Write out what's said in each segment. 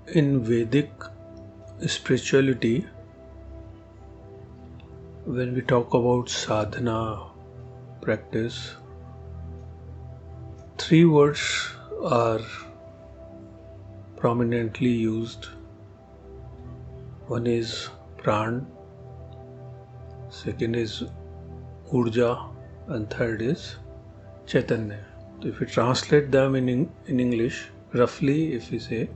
In Vedic spirituality, when we talk about sadhana practice, three words are prominently used. One is Pran, second is Urja, and third is Chetna. So if we translate them in English, roughly if we say,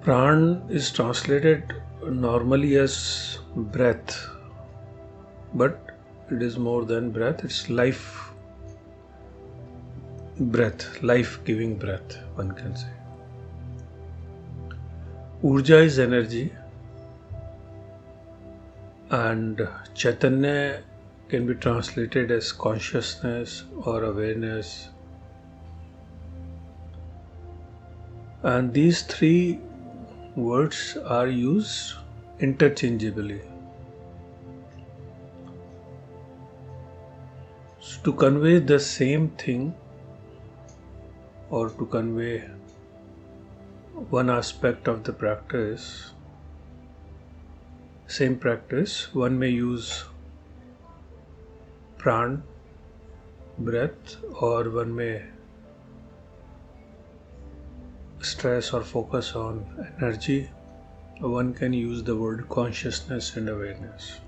Pran is translated normally as breath, but it is more than breath, it's life breath, life-giving breath, one can say. Urja is energy, and Chaitanya can be translated as consciousness or awareness. And these three words are used interchangeably. So to convey the same thing or to convey one aspect of the practice, same practice, one may use pran, breath, or one may stress or focus on energy, or one can use the word consciousness and awareness.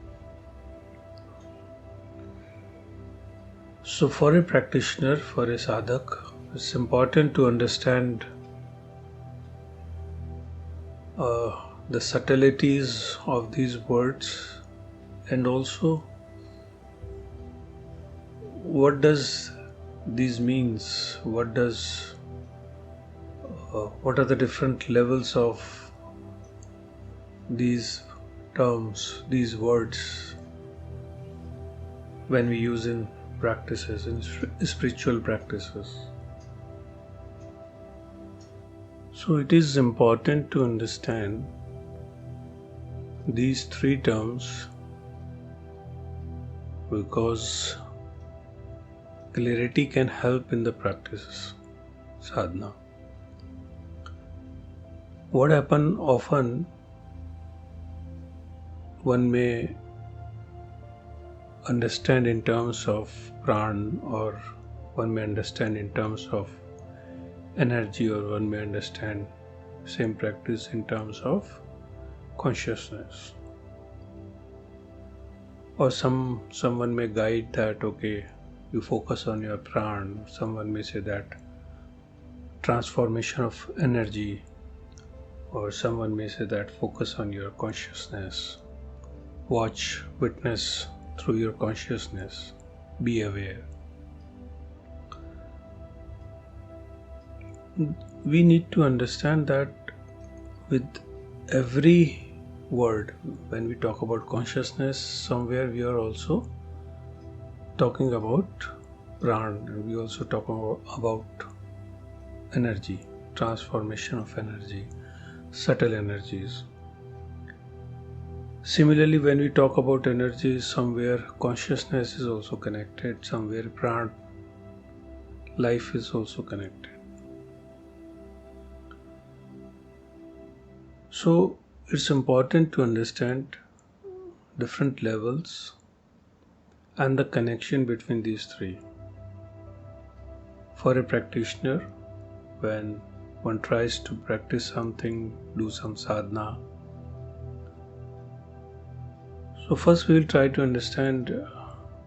So for a practitioner, for a sadhak, it's important to understand the subtleties of these words, and also what does these means, what are the different levels of these terms, these words, when we use in practices, in spiritual practices. So it is important to understand these three terms because clarity can help in the practices, sadhana. What happens often, one may understand in terms of pran, or one may understand in terms of energy, or one may understand same practice in terms of consciousness. Or someone may guide that, okay, you focus on your pran. Someone may say that transformation of energy, or someone may say that focus on your consciousness. Watch, witness through your consciousness. Be aware. We need to understand that with every word, when we talk about consciousness, somewhere we are also talking about pran, and we also talk about energy, transformation of energy, subtle energies. Similarly, when we talk about energy, somewhere consciousness is also connected, somewhere pran, life is also connected. So it's important to understand different levels and the connection between these three. For a practitioner, when one tries to practice something, do some sadhana, so first we will try to understand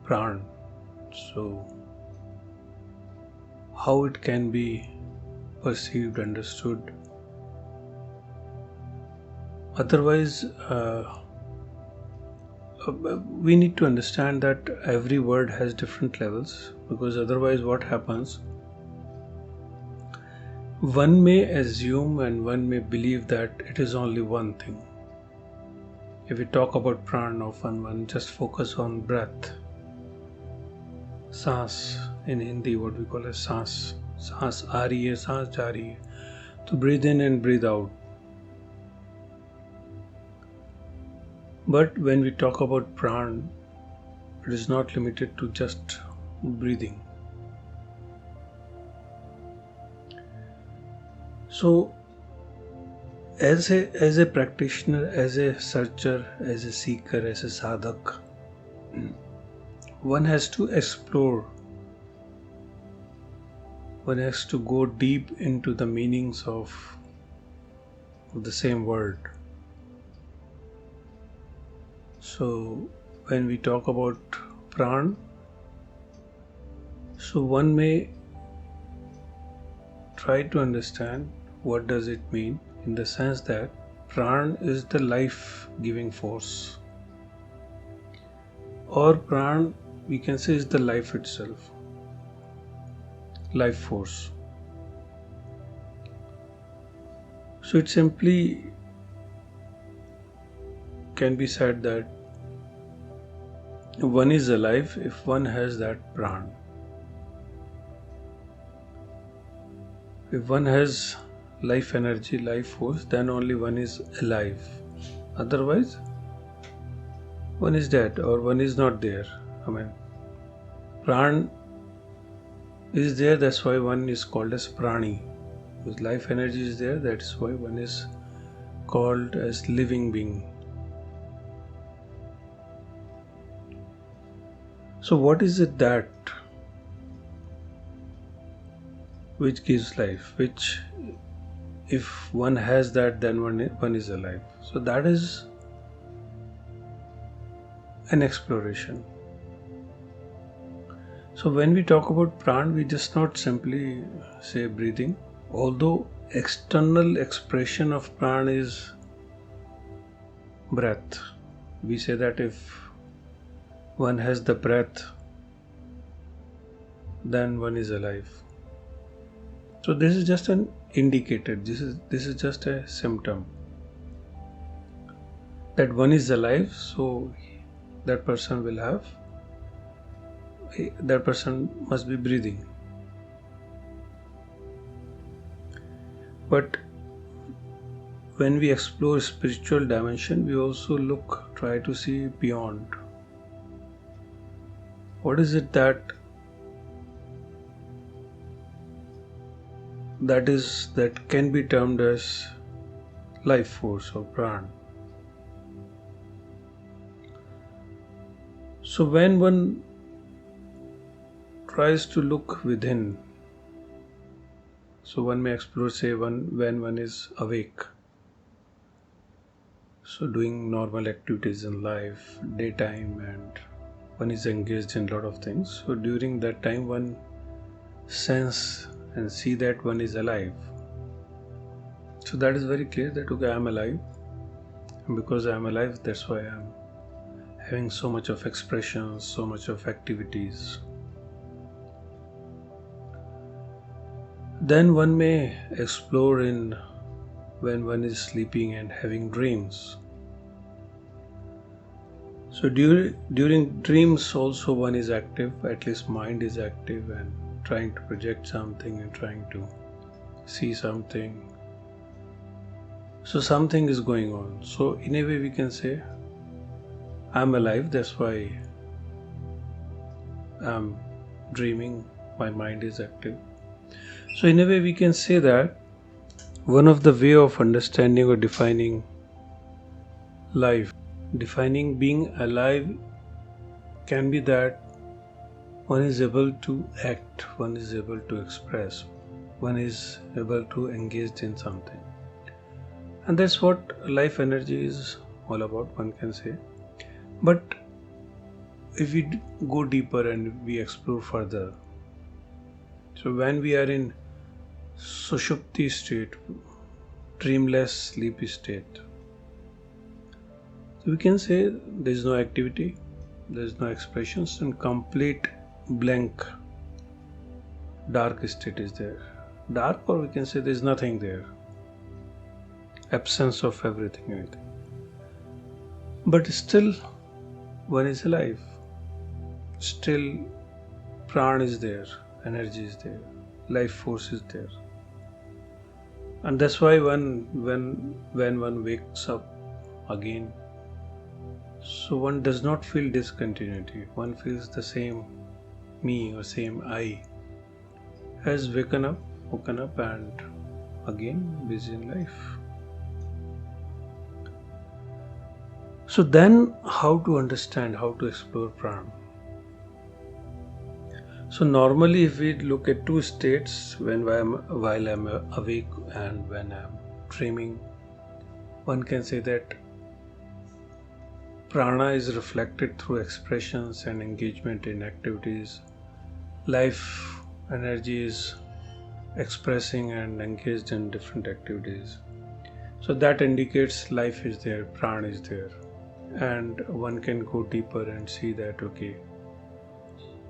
pran. So how it can be perceived, understood. Otherwise, we need to understand that every word has different levels, because otherwise what happens, one may assume and one may believe that it is only one thing. If we talk about pran, often one just focus on breath, saans, in Hindi what we call as saans, saans aa rahi hai, saans ja rahi hai, to breathe in and breathe out. But when we talk about pran, it is not limited to just breathing. So as a practitioner, as a searcher, as a seeker, as a sadhak, one has to explore. One has to go deep into the meanings of the same word. So when we talk about Pran, so one may try to understand what does it mean, in the sense that Pran is the life-giving force, or Pran we can say is the life itself, life force. So it simply can be said that one is alive if one has that Pran. If one has life energy, life force, then only one is alive. Otherwise, one is dead or one is not there. Pran is there, that's why one is called as prani. Because life energy is there, that's why one is called as living being. So what is it that which gives life, which if one has that, then one is alive? So that is an exploration. So when we talk about Pran, we just not simply say breathing, although external expression of Pran is breath. We say that if one has the breath, then one is alive. So this is just an indicator, this is just a symptom that one is alive, so that person must be breathing. But when we explore spiritual dimension, we also try to see beyond. What is it that can be termed as life force or Pran? So when one tries to look within, so one may explore, say, when one is awake, so doing normal activities in life, daytime, and one is engaged in a lot of things. So during that time, one sense and see that one is alive. So that is very clear that, okay, I am alive, and because I am alive, that's why I am having so much of expressions, so much of activities. Then one may explore in when one is sleeping and having dreams. So during dreams also one is active, at least mind is active and trying to project something and trying to see something. So something is going on. So in a way we can say, I'm alive, that's why I'm dreaming, my mind is active. So in a way we can say that one of the way of understanding or defining life, defining being alive, can be that one is able to act, one is able to express, one is able to engage in something. And that's what life energy is all about, one can say. But if we go deeper and we explore further, so when we are in sushupti state, dreamless sleepy state, so we can say there is no activity, there is no expressions, and complete blank dark state is there. Dark, or we can say there is nothing there, absence of everything. But still one is alive, still Pran is there, energy is there, life force is there. And that's why when one wakes up again, so one does not feel discontinuity, one feels the same me or same I has woken up and again busy in life. So then, how to understand, how to explore Pran? So normally, if we look at two states, while I'm awake and when I'm dreaming, one can say that prana is reflected through expressions and engagement in activities. Life energy is expressing and engaged in different activities. So that indicates life is there, prana is there. And one can go deeper and see that, okay,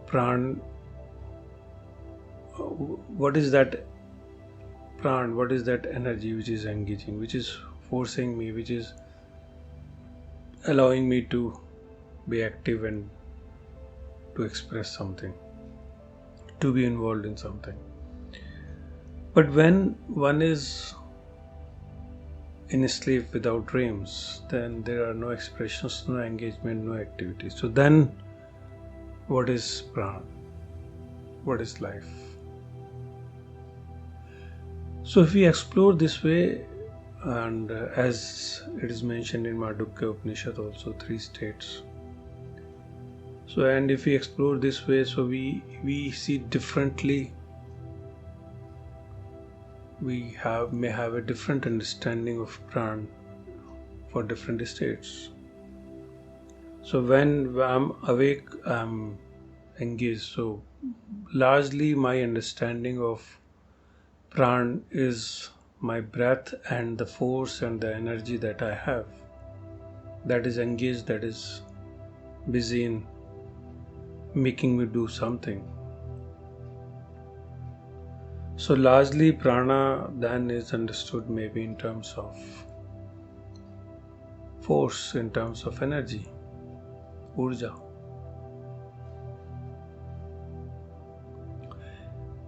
pran, what is that pran, what is that energy which is engaging, which is forcing me, which is allowing me to be active and to express something, to be involved in something. But when one is in sleep without dreams, then there are no expressions, no engagement, no activity. So then, what is Pran? What is life? So if we explore this way, and as it is mentioned in Mandukya Upanishad also, 3 states. So, and if we explore this way, so we see differently. We may have a different understanding of Pran for different states. So when I'm awake, I'm engaged. So largely my understanding of Pran is my breath and the force and the energy that I have, that is engaged, that is busy in making me do something. So largely prana then is understood maybe in terms of force, in terms of energy, Urja.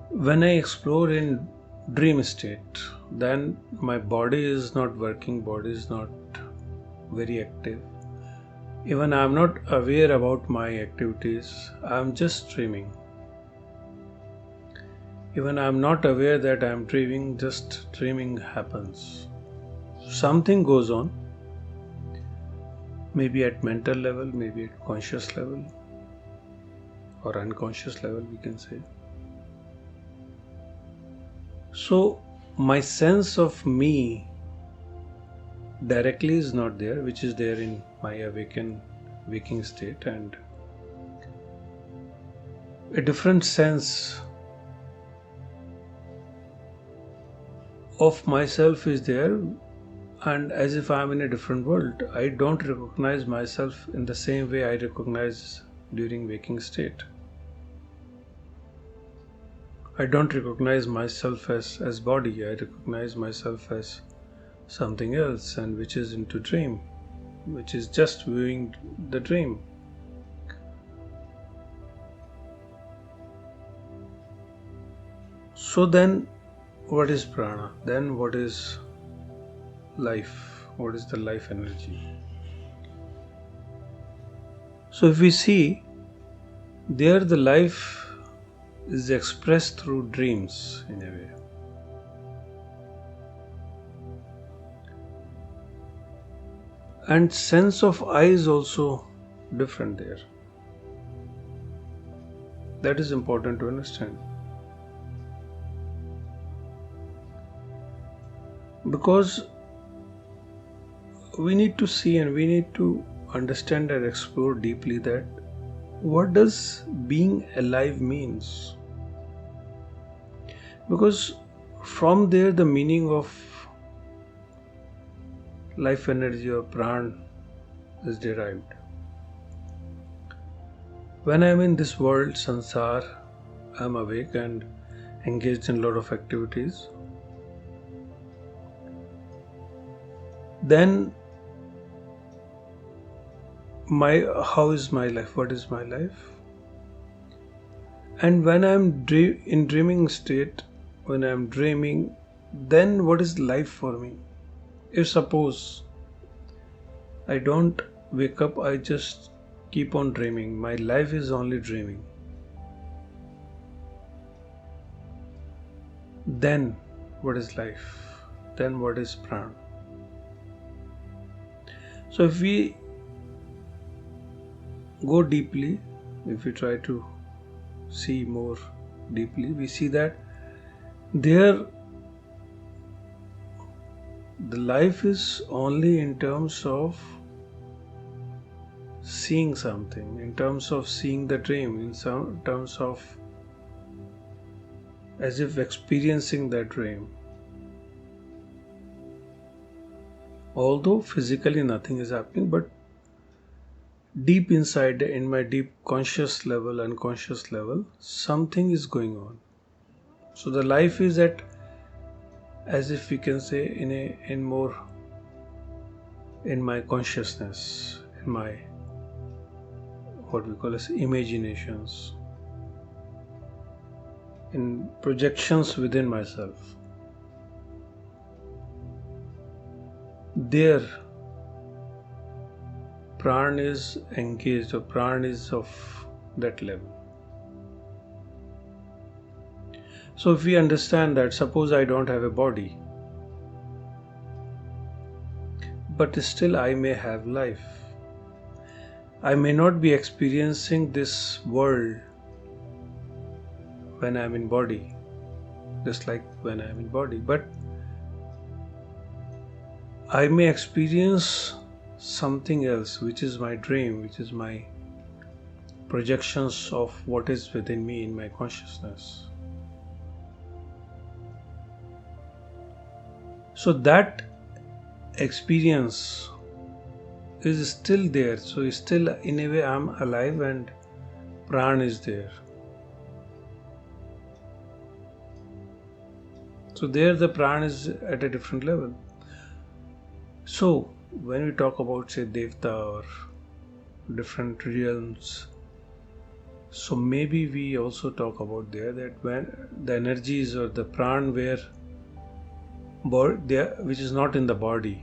When I explore in dream state, then my body is not working, body is not very active. Even I am not aware about my activities, I am just dreaming. Even I am not aware that I am dreaming, just dreaming happens. Something goes on, maybe at mental level, maybe at conscious level, or unconscious level, we can say. So, my sense of me directly is not there, which is there in my waking state, and a different sense of myself is there, and as if I am in a different world. I don't recognize myself in the same way I recognize during waking state. I don't recognize myself as body, I recognize myself as something else, and which is into dream, which is just viewing the dream. So then, what is prana? Then what is life? What is the life energy? So if we see, there the life is expressed through dreams in a way. And sense of I is also different there. That is important to understand. Because we need to see and we need to understand and explore deeply that what does being alive means. Because from there the meaning of life energy or pran is derived. When I am in this world, sansar, I am awake and engaged in a lot of activities. Then how is my life? What is my life? And when I am in dreaming state, when I am dreaming, then what is life for me? If suppose I don't wake up, I just keep on dreaming, my life is only dreaming, then what is life? Then what is pran? So if we go deeply, if we try to see more deeply, we see that there the life is only in terms of seeing something, in terms of seeing the dream, in some terms of as if experiencing that dream. Although physically nothing is happening, but deep inside, in my deep conscious level, unconscious level, something is going on. So the life is at, as if we can say, in more in my consciousness, in my what we call as imaginations, in projections within myself. There Pran is engaged, or Pran is of that level. So if we understand that, suppose I don't have a body, but still I may have life. I may not be experiencing this world when I am in body, just like when I am in body, but I may experience something else, which is my dream, which is my projections of what is within me in my consciousness. So that experience is still there. So still in a way I am alive and Pran is there. So there the Pran is at a different level. So when we talk about, say, Devta or different realms, so maybe we also talk about there that when the energies or the Pran which is not in the body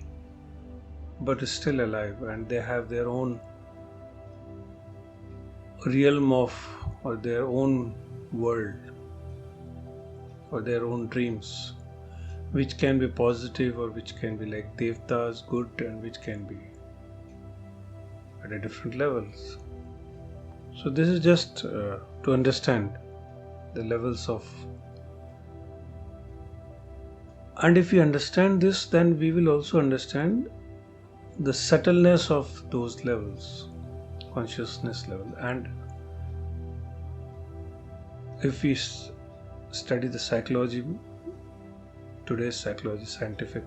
but is still alive, and they have their own realm of, or their own world, or their own dreams, which can be positive or which can be like Devtas, good, and which can be at a different levels. So this is just to understand the levels of, and if we understand this, then we will also understand the subtleness of those levels, consciousness level. And if we study the psychology, today's psychology, scientific,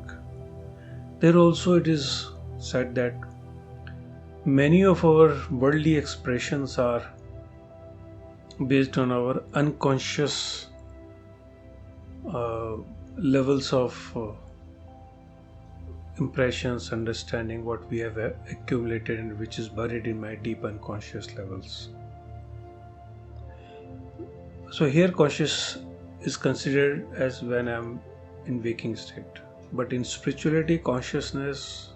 there also it is said that many of our worldly expressions are based on our unconscious levels of impressions, understanding what we have accumulated and which is buried in my deep unconscious levels. So here conscious is considered as when I am in waking state, but in spirituality, consciousness,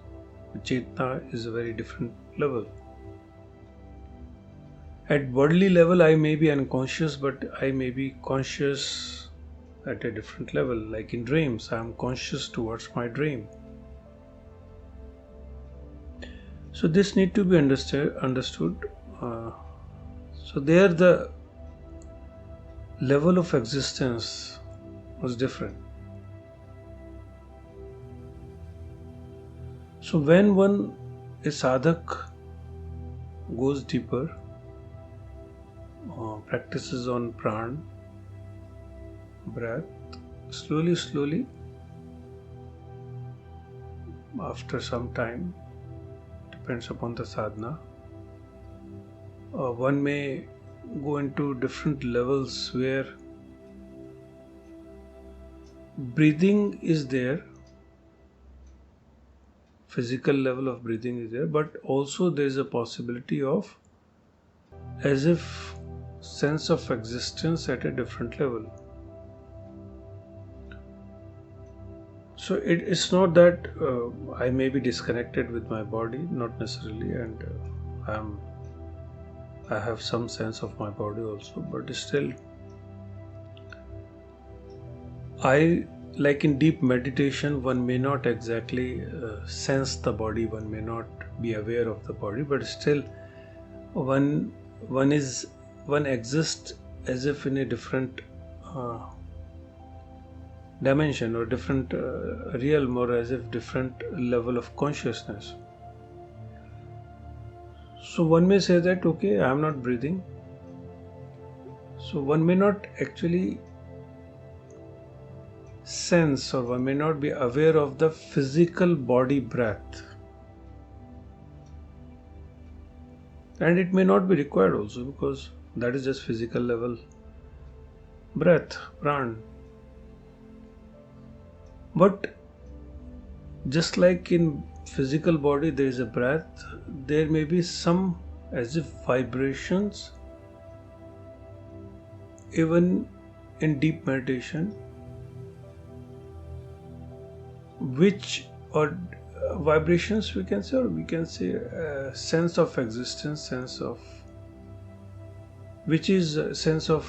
Chetna, is a very different level. At worldly level I may be unconscious, but I may be conscious at a different level. Like in dreams, I am conscious towards my dream. So this need to be understood. So there the level of existence was different. So when a sadhak goes deeper, practices on Pran, breath, slowly, after some time, depends upon the sadhana, one may go into different levels where breathing is there, physical level of breathing is there, but also there is a possibility of as if sense of existence at a different level. So it's not that I may be disconnected with my body, not necessarily, and I have some sense of my body also, but still like in deep meditation, one may not exactly sense the body, one may not be aware of the body, but still one one exists as if in a different uh, dimension or different realm, or as if different level of consciousness. So one may say that, okay, I am not breathing. So one may not actually sense, or one may not be aware of the physical body breath. And it may not be required also, because that is just physical level breath, pran. But just like in physical body there is a breath, there may be some as if vibrations even in deep meditation, which or vibrations we can say, or we can say sense of existence, sense of which is a sense of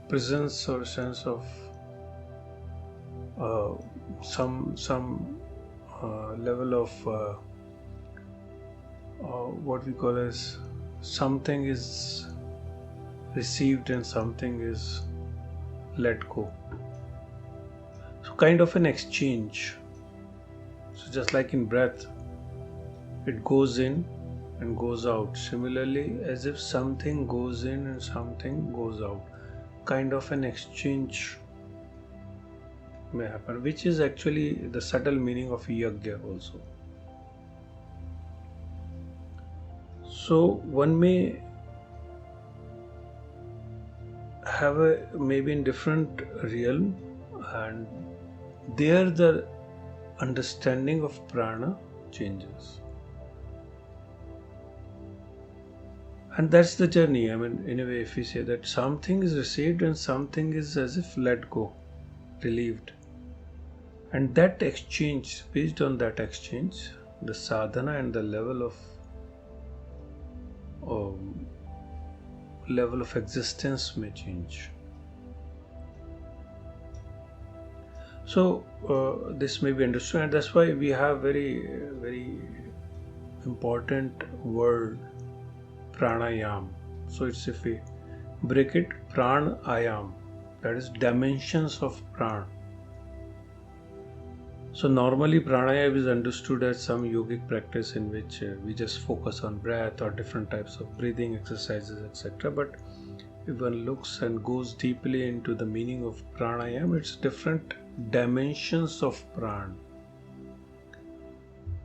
presence, or sense of some level of what we call as something is received and something is let go. So kind of an exchange. So just like in breath, it goes in and goes out. Similarly, as if something goes in and something goes out, kind of an exchange may happen, which is actually the subtle meaning of yajna also. So one may have a maybe in different realm, and there the understanding of prana changes. And that's the journey. I mean, in a way, if we say that something is received and something is as if let go, relieved. And that exchange, based on that exchange, the sadhana and the level of existence may change. So this may be understood, and that's why we have very, very important word, pranayam. So it's, if we break it, pranayam, that is dimensions of pran. So normally pranayam is understood as some yogic practice in which we just focus on breath or different types of breathing exercises, etc. But if one looks and goes deeply into the meaning of pranayam, it's different dimensions of pran.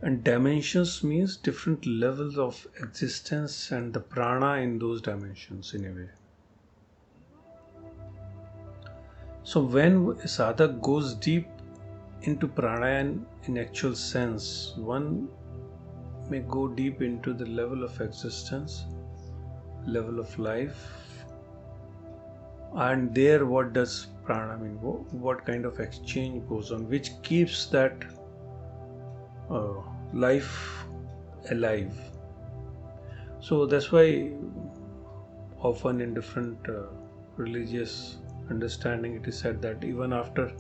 And dimensions means different levels of existence and the prana in those dimensions in a way. So when a sadhak goes deep into pranayam in actual sense, one may go deep into the level of existence, level of life, and there what does prana mean? What kind of exchange goes on, which keeps that life alive. So that's why often in different religious understanding it is said that even after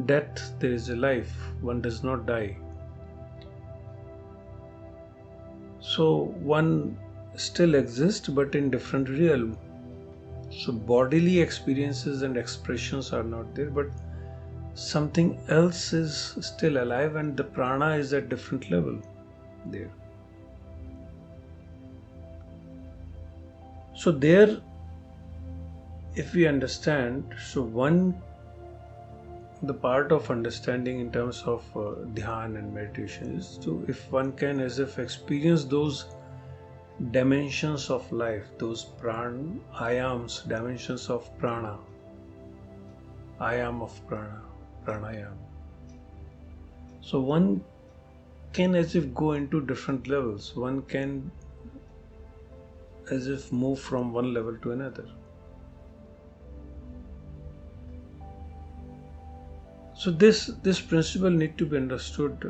death there is a life, one does not die. So one still exists but in different realm. So bodily experiences and expressions are not there, but something else is still alive, and the prana is at different level there. So there, if we understand, so one, the part of understanding in terms of dhyan and meditation is to, if one can as if experience those dimensions of life, those pran ayams, dimensions of prana, ayam of prana, pranayam. So one can as if go into different levels. One can as if move from one level to another. So this principle need to be understood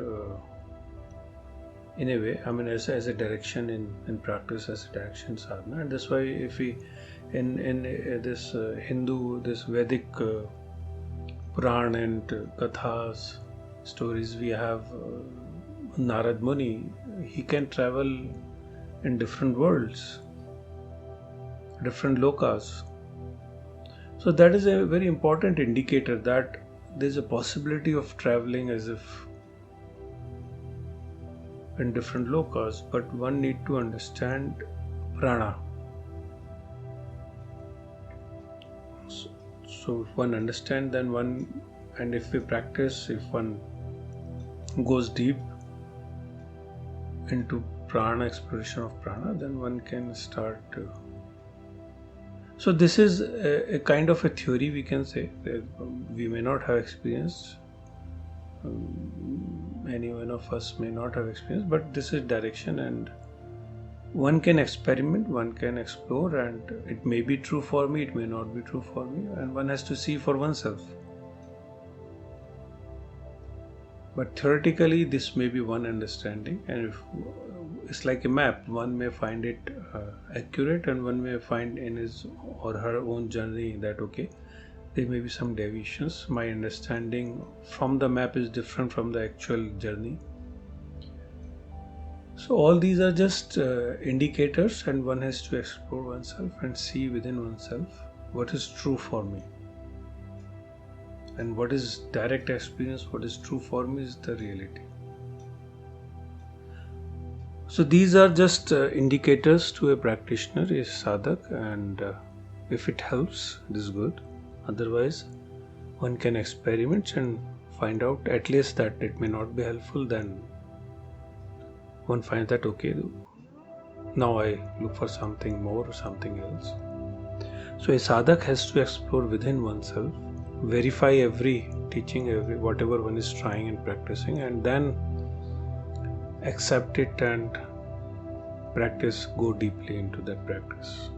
in a way, I mean as a direction in practice, as a direction sadhana. And that's why if we in this Hindu, this Vedic Pran and Kathas, stories, we have Narad Muni. He can travel in different worlds, different lokas. So that is a very important indicator that there is a possibility of traveling as if in different lokas, but one need to understand prana. So if one understands, then one, and if we practice, if one goes deep into prana, exploration of prana, then one can start to. So this is a kind of a theory, we can say. We may not have experienced. Any one of us may not have experienced, but this is direction, and one can experiment, one can explore, and it may be true for me, it may not be true for me, and one has to see for oneself. But theoretically, this may be one understanding, and if it's like a map, one may find it accurate, and one may find in his or her own journey that okay, there may be some deviations. My understanding from the map is different from the actual journey. So all these are just indicators, and one has to explore oneself and see within oneself what is true for me. And what is direct experience, what is true for me is the reality. So these are just indicators to a practitioner, a sadhak, and if it helps, it is good. Otherwise, one can experiment and find out at least that it may not be helpful, then one finds that okay, now I look for something more or something else. So a sadhak has to explore within oneself, verify every teaching, every whatever one is trying and practicing, and then accept it and practice, go deeply into that practice.